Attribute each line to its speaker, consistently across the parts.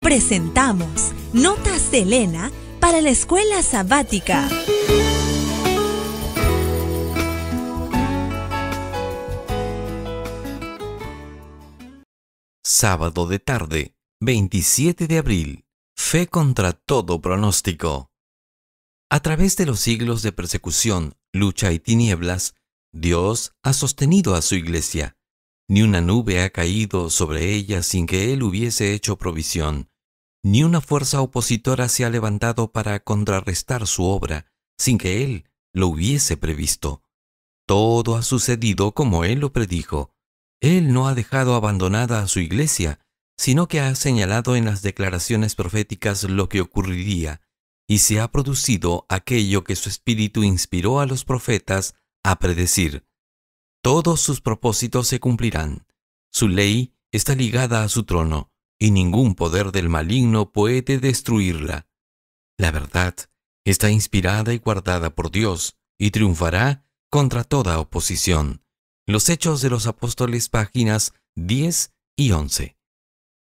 Speaker 1: Presentamos Notas de Elena para la escuela sabática.
Speaker 2: Sábado de tarde, 27 de abril. Fe contra todo pronóstico. A través de los siglos de persecución, lucha y tinieblas, Dios ha sostenido a su iglesia. Ni una nube ha caído sobre ella sin que Él hubiese hecho provisión. Ni una fuerza opositora se ha levantado para contrarrestar su obra sin que Él lo hubiese previsto. Todo ha sucedido como Él lo predijo. Él no ha dejado abandonada a su iglesia, sino que ha señalado en las declaraciones proféticas lo que ocurriría, y se ha producido aquello que su espíritu inspiró a los profetas a predecir. Todos sus propósitos se cumplirán. Su ley está ligada a su trono, y ningún poder del maligno puede destruirla. La verdad está inspirada y guardada por Dios, y triunfará contra toda oposición. Los Hechos de los Apóstoles, páginas 10 y 11.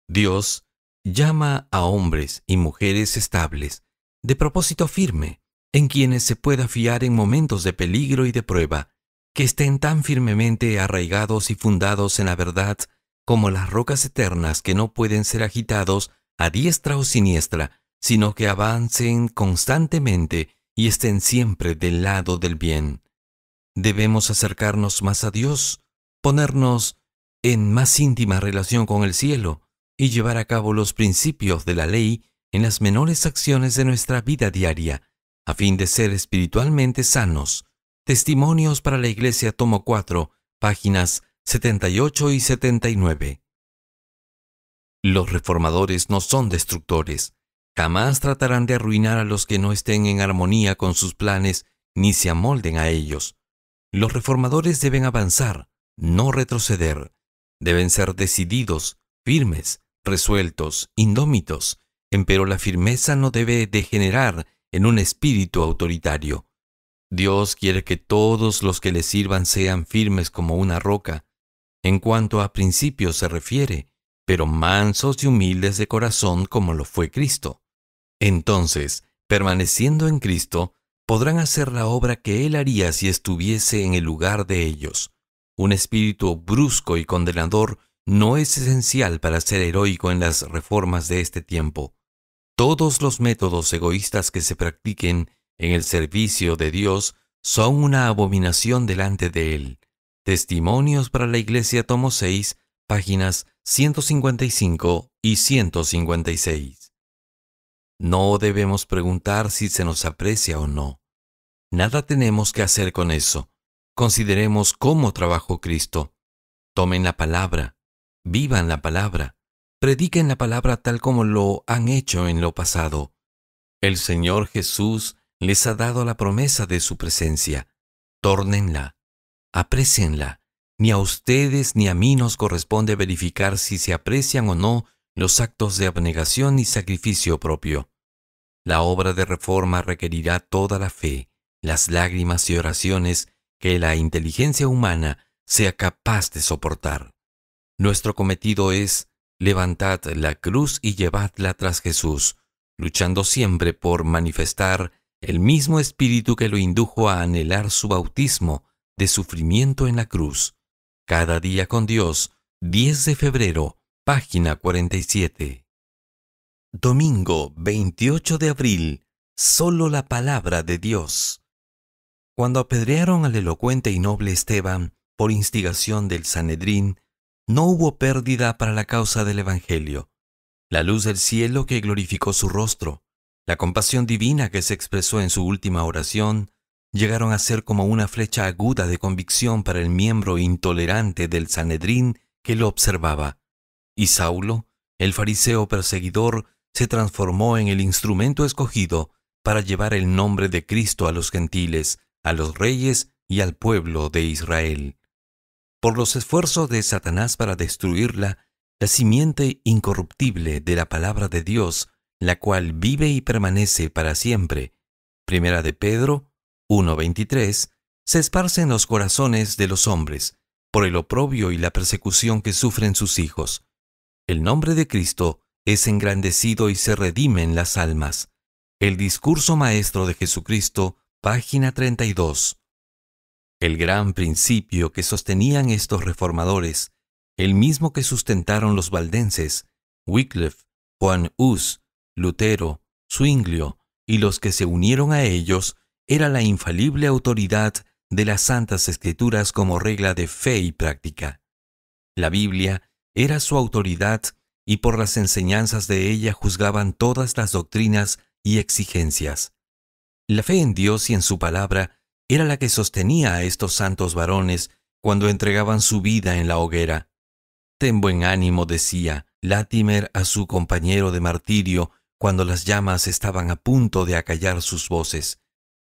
Speaker 2: Dios llama a hombres y mujeres estables, de propósito firme, en quienes se pueda fiar en momentos de peligro y de prueba, que estén tan firmemente arraigados y fundados en la verdad como las rocas eternas que no pueden ser agitados a diestra o siniestra, sino que avancen constantemente y estén siempre del lado del bien. Debemos acercarnos más a Dios, ponernos en más íntima relación con el cielo y llevar a cabo los principios de la ley en las menores acciones de nuestra vida diaria, a fin de ser espiritualmente sanos. Testimonios para la Iglesia, tomo 4, páginas 78 y 79. Los reformadores no son destructores. Jamás tratarán de arruinar a los que no estén en armonía con sus planes ni se amolden a ellos. Los reformadores deben avanzar, no retroceder. Deben ser decididos, firmes, resueltos, indómitos. Empero la firmeza no debe degenerar en un espíritu autoritario. Dios quiere que todos los que le sirvan sean firmes como una roca, en cuanto a principios se refiere, pero mansos y humildes de corazón como lo fue Cristo. Entonces, permaneciendo en Cristo, podrán hacer la obra que Él haría si estuviese en el lugar de ellos. Un espíritu brusco y condenador no es esencial para ser heroico en las reformas de este tiempo. Todos los métodos egoístas que se practiquen en el servicio de Dios son una abominación delante de Él. Testimonios para la Iglesia, tomo 6, páginas 155 y 156. No debemos preguntar si se nos aprecia o no. Nada tenemos que hacer con eso. Consideremos cómo trabajó Cristo. Tomen la palabra, vivan la palabra, prediquen la palabra tal como lo han hecho en lo pasado. El Señor Jesús les ha dado la promesa de su presencia. Tórnenla, aprécienla. Ni a ustedes ni a mí nos corresponde verificar si se aprecian o no los actos de abnegación y sacrificio propio. La obra de reforma requerirá toda la fe, las lágrimas y oraciones que la inteligencia humana sea capaz de soportar. Nuestro cometido es: levantad la cruz y llevadla tras Jesús, luchando siempre por manifestar el mismo espíritu que lo indujo a anhelar su bautismo de sufrimiento en la cruz. Cada día con Dios, 10 de febrero, página 47. Domingo 28 de abril. Solo la palabra de Dios. Cuando apedrearon al elocuente y noble Esteban por instigación del Sanedrín, no hubo pérdida para la causa del Evangelio. La luz del cielo que glorificó su rostro, la compasión divina que se expresó en su última oración, llegaron a ser como una flecha aguda de convicción para el miembro intolerante del Sanedrín que lo observaba. Y Saulo, el fariseo perseguidor, se transformó en el instrumento escogido para llevar el nombre de Cristo a los gentiles, a los reyes y al pueblo de Israel. Por los esfuerzos de Satanás para destruirla, la simiente incorruptible de la palabra de Dios, la cual vive y permanece para siempre, Primera de Pedro 1:23, se esparce en los corazones de los hombres, por el oprobio y la persecución que sufren sus hijos. El nombre de Cristo es engrandecido y se redimen las almas. El discurso maestro de Jesucristo, página 32. El gran principio que sostenían estos reformadores, el mismo que sustentaron los valdenses, Wycliffe, Juan Hus, Lutero, Zwinglio y los que se unieron a ellos, era la infalible autoridad de las Santas Escrituras como regla de fe y práctica. La Biblia era su autoridad y por las enseñanzas de ella juzgaban todas las doctrinas y exigencias. La fe en Dios y en su palabra era la que sostenía a estos santos varones cuando entregaban su vida en la hoguera. Ten buen ánimo, decía Latimer a su compañero de martirio cuando las llamas estaban a punto de acallar sus voces,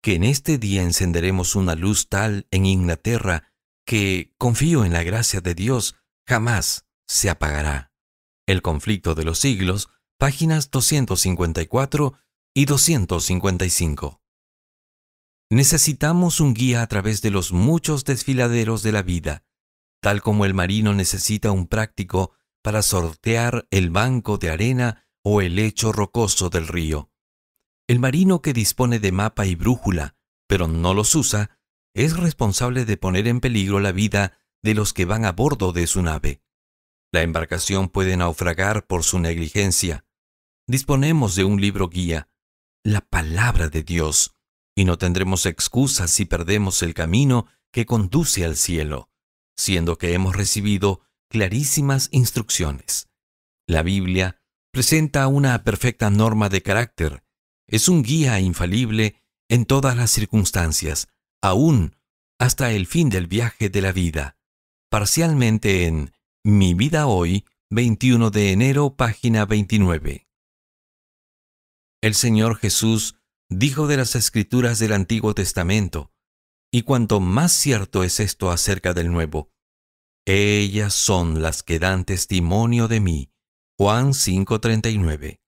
Speaker 2: que en este día encenderemos una luz tal en Inglaterra que, confío en la gracia de Dios, jamás se apagará. El conflicto de los siglos, páginas 254 y 255. Necesitamos un guía a través de los muchos desfiladeros de la vida, tal como el marino necesita un práctico para sortear el banco de arena o el lecho rocoso del río. El marino que dispone de mapa y brújula, pero no los usa, es responsable de poner en peligro la vida de los que van a bordo de su nave. La embarcación puede naufragar por su negligencia. Disponemos de un libro guía, la palabra de Dios, y no tendremos excusas si perdemos el camino que conduce al cielo, siendo que hemos recibido clarísimas instrucciones. La Biblia presenta una perfecta norma de carácter. Es un guía infalible en todas las circunstancias, aún hasta el fin del viaje de la vida. Parcialmente en Mi vida hoy, 21 de enero, página 29. El Señor Jesús dijo de las Escrituras del Antiguo Testamento, y cuanto más cierto es esto acerca del Nuevo, ellas son las que dan testimonio de mí. Juan 5:39.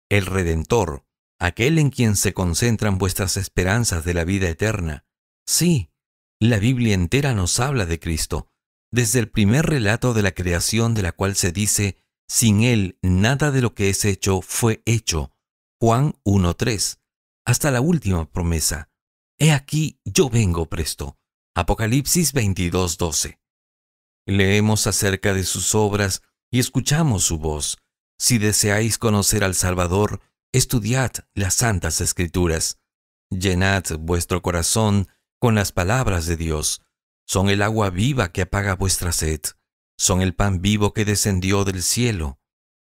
Speaker 2: El Redentor, aquel en quien se concentran vuestras esperanzas de la vida eterna. Sí, la Biblia entera nos habla de Cristo, desde el primer relato de la creación de la cual se dice, sin Él nada de lo que es hecho fue hecho. Juan 1:3, hasta la última promesa. He aquí, yo vengo presto. Apocalipsis 22:12. Leemos acerca de sus obras y escuchamos su voz. Si deseáis conocer al Salvador, estudiad las Santas Escrituras. Llenad vuestro corazón con las palabras de Dios. Son el agua viva que apaga vuestra sed. Son el pan vivo que descendió del cielo.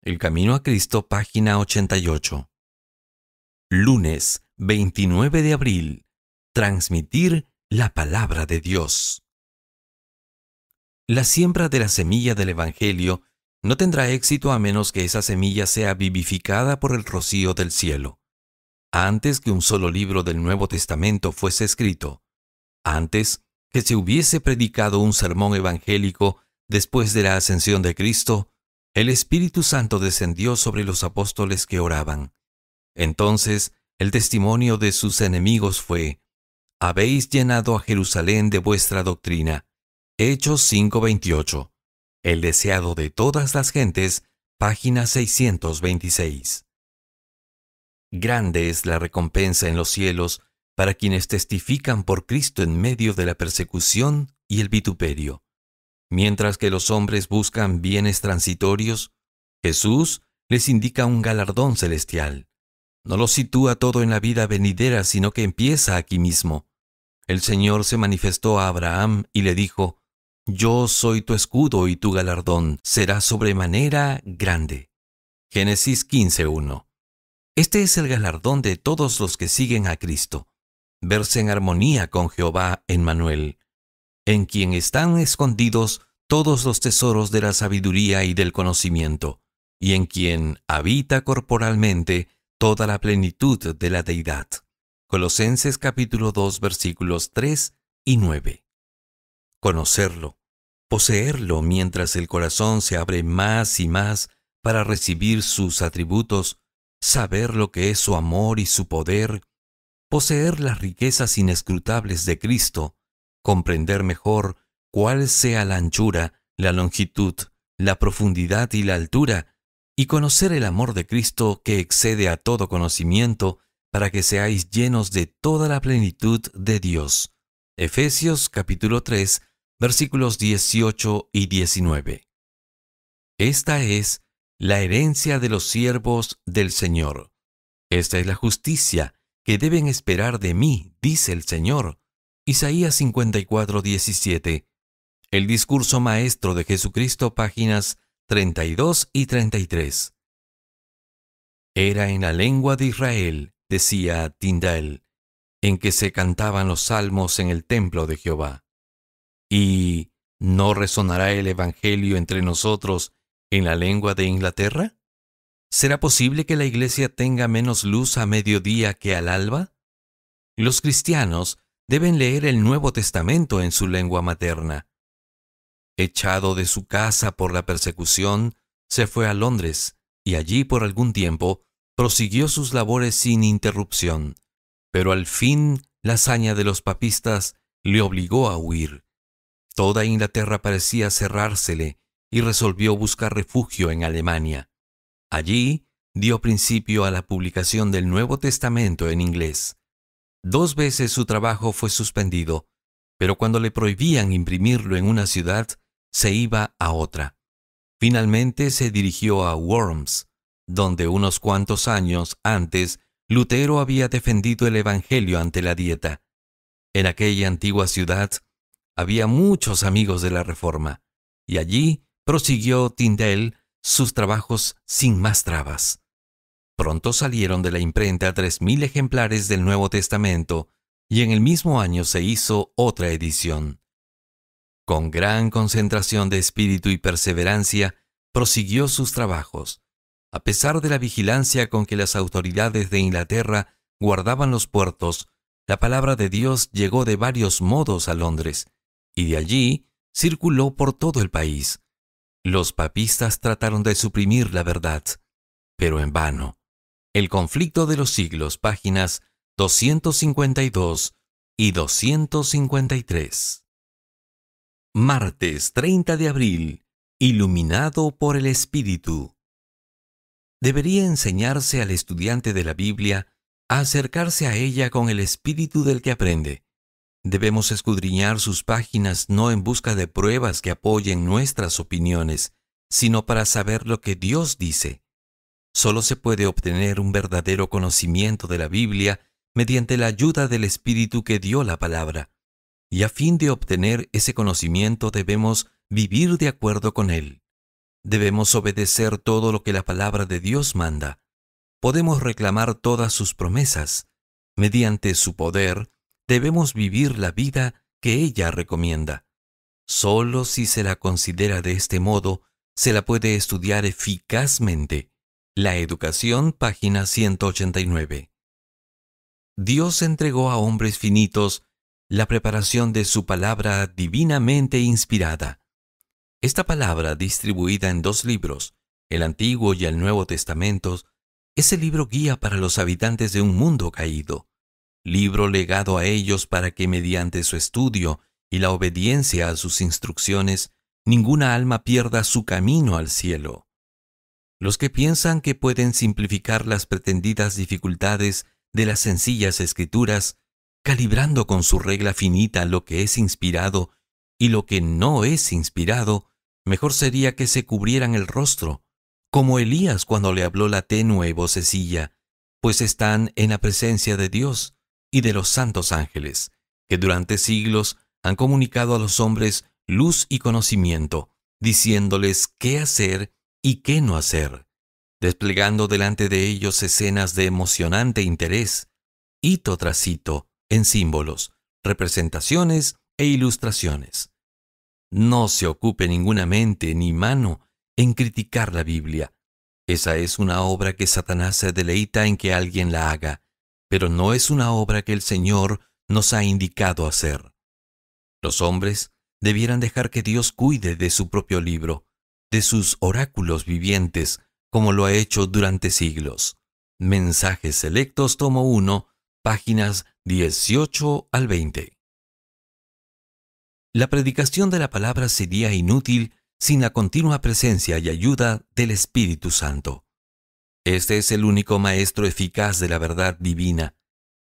Speaker 2: El camino a Cristo, página 88. Lunes, 29 de abril. Transmitir la palabra de Dios. La siembra de la semilla del Evangelio no tendrá éxito a menos que esa semilla sea vivificada por el rocío del cielo. Antes que un solo libro del Nuevo Testamento fuese escrito, antes que se hubiese predicado un sermón evangélico después de la ascensión de Cristo, el Espíritu Santo descendió sobre los apóstoles que oraban. Entonces, el testimonio de sus enemigos fue: habéis llenado a Jerusalén de vuestra doctrina. Hechos 5:28. El deseado de todas las gentes, página 626. Grande es la recompensa en los cielos para quienes testifican por Cristo en medio de la persecución y el vituperio. Mientras que los hombres buscan bienes transitorios, Jesús les indica un galardón celestial. No lo sitúa todo en la vida venidera, sino que empieza aquí mismo. El Señor se manifestó a Abraham y le dijo: yo soy tu escudo y tu galardón será sobremanera grande. Génesis 15:1. Este es el galardón de todos los que siguen a Cristo: verse en armonía con Jehová Emmanuel, en quien están escondidos todos los tesoros de la sabiduría y del conocimiento, y en quien habita corporalmente toda la plenitud de la deidad. Colosenses capítulo 2 versículos 3 y 9. Conocerlo, poseerlo mientras el corazón se abre más y más para recibir sus atributos, saber lo que es su amor y su poder, poseer las riquezas inescrutables de Cristo, comprender mejor cuál sea la anchura, la longitud, la profundidad y la altura, y conocer el amor de Cristo que excede a todo conocimiento, para que seáis llenos de toda la plenitud de Dios. Efesios capítulo 3, versículos 18 y 19. Esta es la herencia de los siervos del Señor. Esta es la justicia que deben esperar de mí, dice el Señor. Isaías 54, 17. El discurso maestro de Jesucristo, páginas 32 y 33. Era en la lengua de Israel, decía Tyndale, en que se cantaban los salmos en el templo de Jehová. ¿Y no resonará el Evangelio entre nosotros en la lengua de Inglaterra? ¿Será posible que la Iglesia tenga menos luz a mediodía que al alba? Los cristianos deben leer el Nuevo Testamento en su lengua materna. Echado de su casa por la persecución, se fue a Londres y allí por algún tiempo prosiguió sus labores sin interrupción. Pero al fin la hazaña de los papistas le obligó a huir. Toda Inglaterra parecía cerrársele y resolvió buscar refugio en Alemania. Allí dio principio a la publicación del Nuevo Testamento en inglés. 2 veces su trabajo fue suspendido, pero cuando le prohibían imprimirlo en una ciudad, se iba a otra. Finalmente se dirigió a Worms, donde unos cuantos años antes Lutero había defendido el Evangelio ante la Dieta. En aquella antigua ciudad había muchos amigos de la Reforma, y allí prosiguió Tyndale sus trabajos sin más trabas. Pronto salieron de la imprenta 3.000 ejemplares del Nuevo Testamento, y en el mismo año se hizo otra edición. Con gran concentración de espíritu y perseverancia, prosiguió sus trabajos. A pesar de la vigilancia con que las autoridades de Inglaterra guardaban los puertos, la palabra de Dios llegó de varios modos a Londres, y de allí circuló por todo el país. Los papistas trataron de suprimir la verdad, pero en vano. El conflicto de los siglos, páginas 252 y 253. Martes 30 de abril. Iluminado por el Espíritu. Debería enseñarse al estudiante de la Biblia a acercarse a ella con el espíritu del que aprende. Debemos escudriñar sus páginas no en busca de pruebas que apoyen nuestras opiniones, sino para saber lo que Dios dice. Solo se puede obtener un verdadero conocimiento de la Biblia mediante la ayuda del Espíritu que dio la palabra. Y a fin de obtener ese conocimiento debemos vivir de acuerdo con él. Debemos obedecer todo lo que la palabra de Dios manda. Podemos reclamar todas sus promesas. Mediante su poder, debemos vivir la vida que ella recomienda. Solo si se la considera de este modo, se la puede estudiar eficazmente. La Educación, página 189. Dios entregó a hombres finitos la preparación de su palabra divinamente inspirada. Esta palabra, distribuida en 2 libros, el Antiguo y el Nuevo Testamentos, es el libro guía para los habitantes de un mundo caído, libro legado a ellos para que mediante su estudio y la obediencia a sus instrucciones, ninguna alma pierda su camino al cielo. Los que piensan que pueden simplificar las pretendidas dificultades de las sencillas Escrituras, calibrando con su regla finita lo que es inspirado y lo que no es inspirado, mejor sería que se cubrieran el rostro, como Elías cuando le habló la tenue vocecilla, pues están en la presencia de Dios y de los santos ángeles, que durante siglos han comunicado a los hombres luz y conocimiento, diciéndoles qué hacer y qué no hacer, desplegando delante de ellos escenas de emocionante interés, hito tras hito, en símbolos, representaciones e ilustraciones. No se ocupe ninguna mente ni mano en criticar la Biblia. Esa es una obra que Satanás se deleita en que alguien la haga, pero no es una obra que el Señor nos ha indicado hacer. Los hombres debieran dejar que Dios cuide de su propio libro, de sus oráculos vivientes, como lo ha hecho durante siglos. Mensajes Selectos, tomo 1, páginas 18 al 20. La predicación de la palabra sería inútil sin la continua presencia y ayuda del Espíritu Santo. Este es el único maestro eficaz de la verdad divina.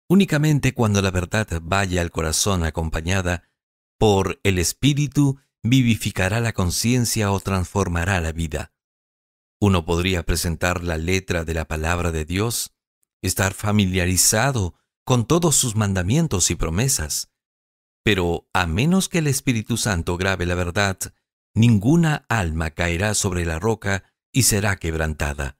Speaker 2: Únicamente cuando la verdad vaya al corazón acompañada por el Espíritu, vivificará la conciencia o transformará la vida. Uno podría presentar la letra de la palabra de Dios, estar familiarizado con todos sus mandamientos y promesas, pero a menos que el Espíritu Santo grabe la verdad, ninguna alma caerá sobre la roca y será quebrantada.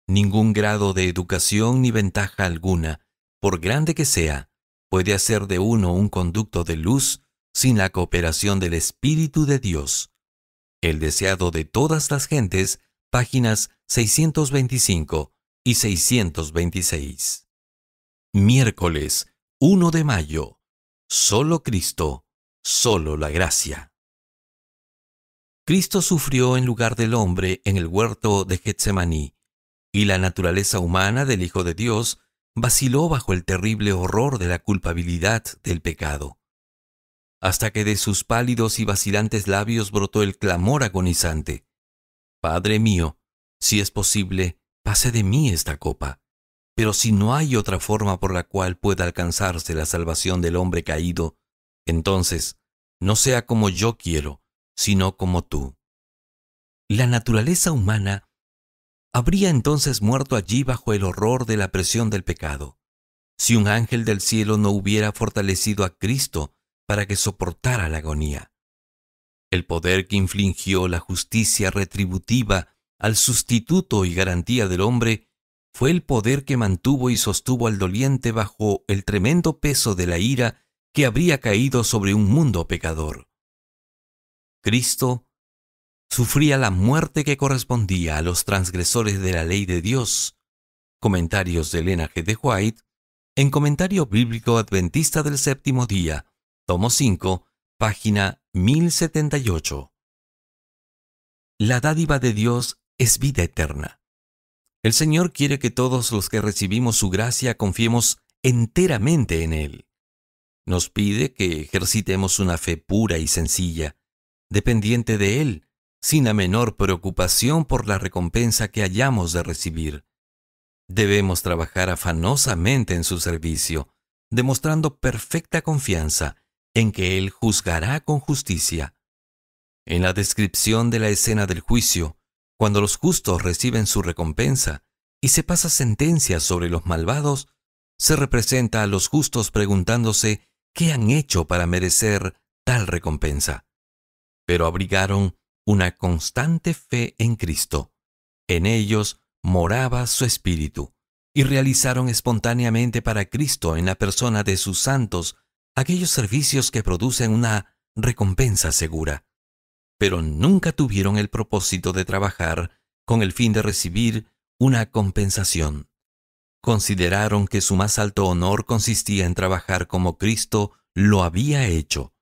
Speaker 2: Ningún grado de educación ni ventaja alguna, por grande que sea, puede hacer de uno un conducto de luz sin la cooperación del Espíritu de Dios. El deseado de todas las gentes, páginas 625 y 626. Miércoles 1 de mayo. Solo Cristo, solo la gracia. Cristo sufrió en lugar del hombre en el huerto de Getsemaní, y la naturaleza humana del Hijo de Dios vaciló bajo el terrible horror de la culpabilidad del pecado, hasta que de sus pálidos y vacilantes labios brotó el clamor agonizante: Padre mío, si es posible, pase de mí esta copa, pero si no hay otra forma por la cual pueda alcanzarse la salvación del hombre caído, entonces no sea como yo quiero, sino como tú. La naturaleza humana habría entonces muerto allí bajo el horror de la presión del pecado, si un ángel del cielo no hubiera fortalecido a Cristo para que soportara la agonía. El poder que infligió la justicia retributiva al sustituto y garantía del hombre fue el poder que mantuvo y sostuvo al doliente bajo el tremendo peso de la ira que habría caído sobre un mundo pecador. Cristo sufría la muerte que correspondía a los transgresores de la ley de Dios. Comentarios de Elena G. de White, en Comentario Bíblico Adventista del Séptimo Día, tomo 5, página 1078. La dádiva de Dios es vida eterna. El Señor quiere que todos los que recibimos su gracia confiemos enteramente en Él. Nos pide que ejercitemos una fe pura y sencilla, dependiente de Él, sin la menor preocupación por la recompensa que hayamos de recibir. Debemos trabajar afanosamente en su servicio, demostrando perfecta confianza en que Él juzgará con justicia. En la descripción de la escena del juicio, cuando los justos reciben su recompensa y se pasa sentencia sobre los malvados, se representa a los justos preguntándose qué han hecho para merecer tal recompensa. Pero abrigaron una constante fe en Cristo. En ellos moraba su Espíritu, y realizaron espontáneamente para Cristo en la persona de sus santos aquellos servicios que producen una recompensa segura. Pero nunca tuvieron el propósito de trabajar con el fin de recibir una compensación. Consideraron que su más alto honor consistía en trabajar como Cristo lo había hecho.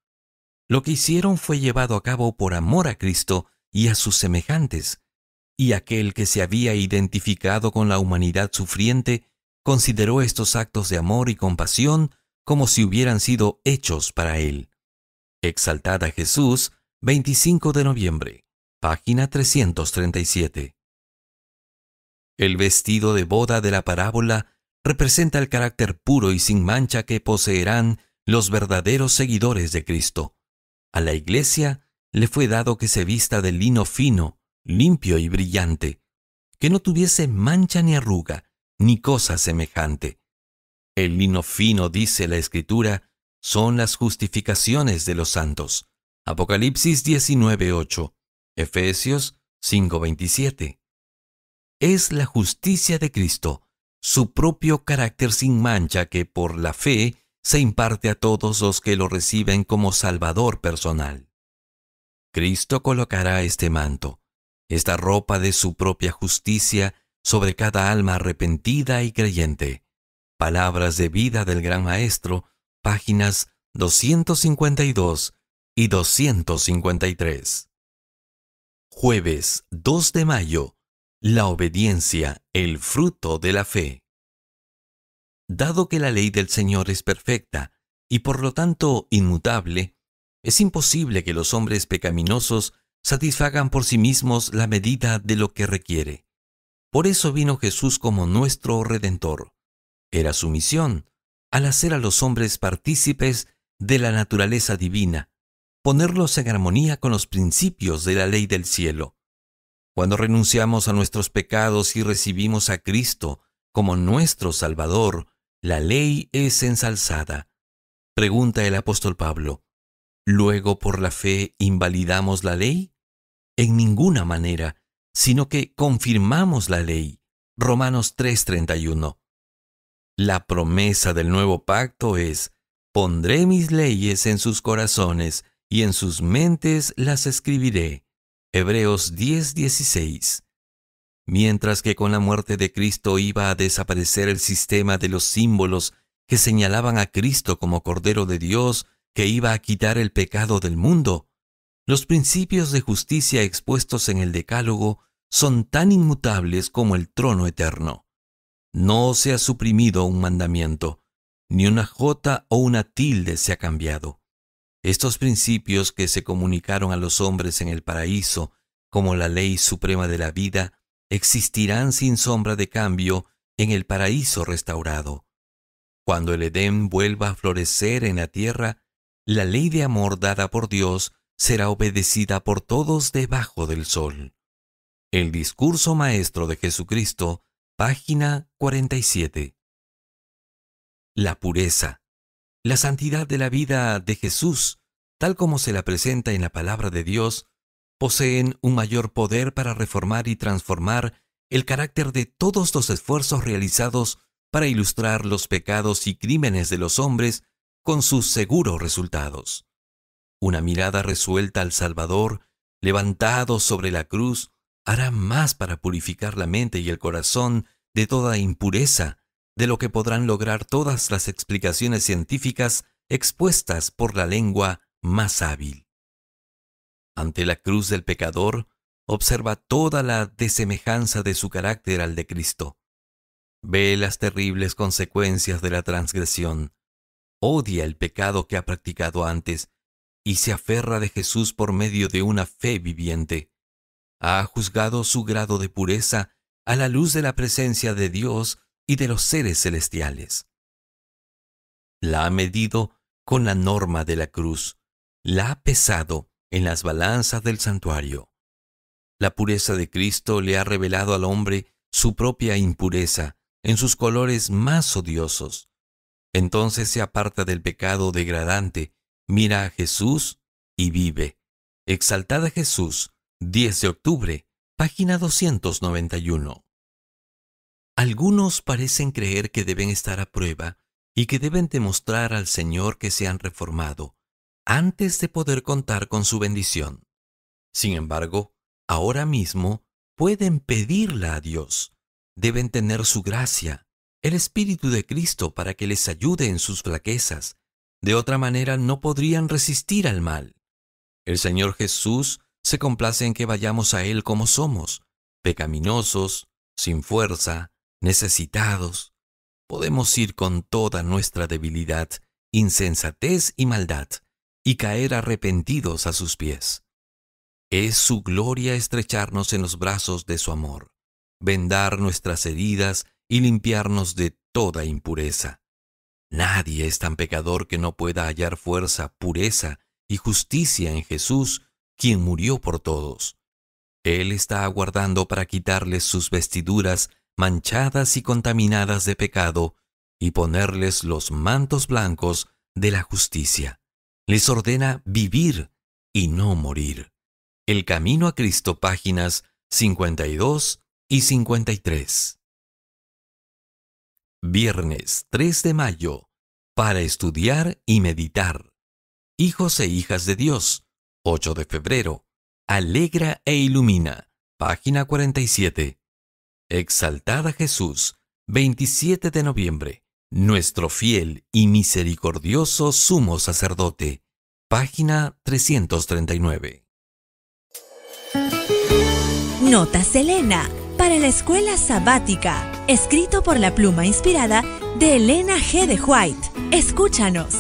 Speaker 2: Lo que hicieron fue llevado a cabo por amor a Cristo y a sus semejantes, y aquel que se había identificado con la humanidad sufriente consideró estos actos de amor y compasión como si hubieran sido hechos para él. Exaltad a Jesús, 25 de noviembre, página 337. El vestido de boda de la parábola representa el carácter puro y sin mancha que poseerán los verdaderos seguidores de Cristo. A la Iglesia le fue dado que se vista de lino fino, limpio y brillante, que no tuviese mancha ni arruga, ni cosa semejante. El lino fino, dice la Escritura, son las justificaciones de los santos. Apocalipsis 19:8, Efesios 5:27. Es la justicia de Cristo, su propio carácter sin mancha que por la fe se imparte a todos los que lo reciben como Salvador personal. Cristo colocará este manto, esta ropa de su propia justicia sobre cada alma arrepentida y creyente. Palabras de vida del Gran Maestro, páginas 252 y 253. Jueves 2 de mayo. La obediencia, el fruto de la fe. Dado que la ley del Señor es perfecta y por lo tanto inmutable, es imposible que los hombres pecaminosos satisfagan por sí mismos la medida de lo que requiere. Por eso vino Jesús como nuestro Redentor. Era su misión, al hacer a los hombres partícipes de la naturaleza divina, ponerlos en armonía con los principios de la ley del cielo. Cuando renunciamos a nuestros pecados y recibimos a Cristo como nuestro Salvador, la ley es ensalzada. Pregunta el apóstol Pablo: ¿luego por la fe invalidamos la ley? En ninguna manera, sino que confirmamos la ley. Romanos 3:31. La promesa del nuevo pacto es: pondré mis leyes en sus corazones y en sus mentes las escribiré. Hebreos 10:16. Mientras que con la muerte de Cristo iba a desaparecer el sistema de los símbolos que señalaban a Cristo como Cordero de Dios que iba a quitar el pecado del mundo, los principios de justicia expuestos en el Decálogo son tan inmutables como el trono eterno. No se ha suprimido un mandamiento, ni una jota o una tilde se ha cambiado. Estos principios que se comunicaron a los hombres en el paraíso como la ley suprema de la vida existirán sin sombra de cambio en el paraíso restaurado. Cuando el Edén vuelva a florecer en la tierra, la ley de amor dada por Dios será obedecida por todos debajo del sol. El discurso maestro de Jesucristo, página 47. La pureza, la santidad de la vida de Jesús, tal como se la presenta en la palabra de Dios, poseen un mayor poder para reformar y transformar el carácter de todos los esfuerzos realizados para ilustrar los pecados y crímenes de los hombres con sus seguros resultados. Una mirada resuelta al Salvador, levantado sobre la cruz, hará más para purificar la mente y el corazón de toda impureza de lo que podrán lograr todas las explicaciones científicas expuestas por la lengua más hábil. Ante la cruz del pecador, observa toda la desemejanza de su carácter al de Cristo. Ve las terribles consecuencias de la transgresión, odia el pecado que ha practicado antes y se aferra de Jesús por medio de una fe viviente. Ha juzgado su grado de pureza a la luz de la presencia de Dios y de los seres celestiales. La ha medido con la norma de la cruz, la ha pesado en las balanzas del santuario. La pureza de Cristo le ha revelado al hombre su propia impureza en sus colores más odiosos. Entonces se aparta del pecado degradante, mira a Jesús y vive. Exaltada Jesús, 10 de octubre, página 291. Algunos parecen creer que deben estar a prueba y que deben demostrar al Señor que se han reformado antes de poder contar con su bendición. Sin embargo, ahora mismo pueden pedirla a Dios. Deben tener su gracia, el Espíritu de Cristo para que les ayude en sus flaquezas. De otra manera no podrían resistir al mal. El Señor Jesús se complace en que vayamos a Él como somos, pecaminosos, sin fuerza, necesitados. Podemos ir con toda nuestra debilidad, insensatez y maldad, y caer arrepentidos a sus pies. Es su gloria estrecharnos en los brazos de su amor, vendar nuestras heridas y limpiarnos de toda impureza. Nadie es tan pecador que no pueda hallar fuerza, pureza y justicia en Jesús, quien murió por todos. Él está aguardando para quitarles sus vestiduras manchadas y contaminadas de pecado y ponerles los mantos blancos de la justicia. Les ordena vivir y no morir. El camino a Cristo, páginas 52 y 53. Viernes 3 de mayo, para estudiar y meditar. Hijos e hijas de Dios, 8 de febrero. Alegra e ilumina, página 47. Exaltada Jesús, 27 de noviembre. Nuestro fiel y misericordioso sumo sacerdote, página 339.
Speaker 1: Nota Selena, para la escuela sabática, escrito por la pluma inspirada de Elena G. de White. Escúchanos.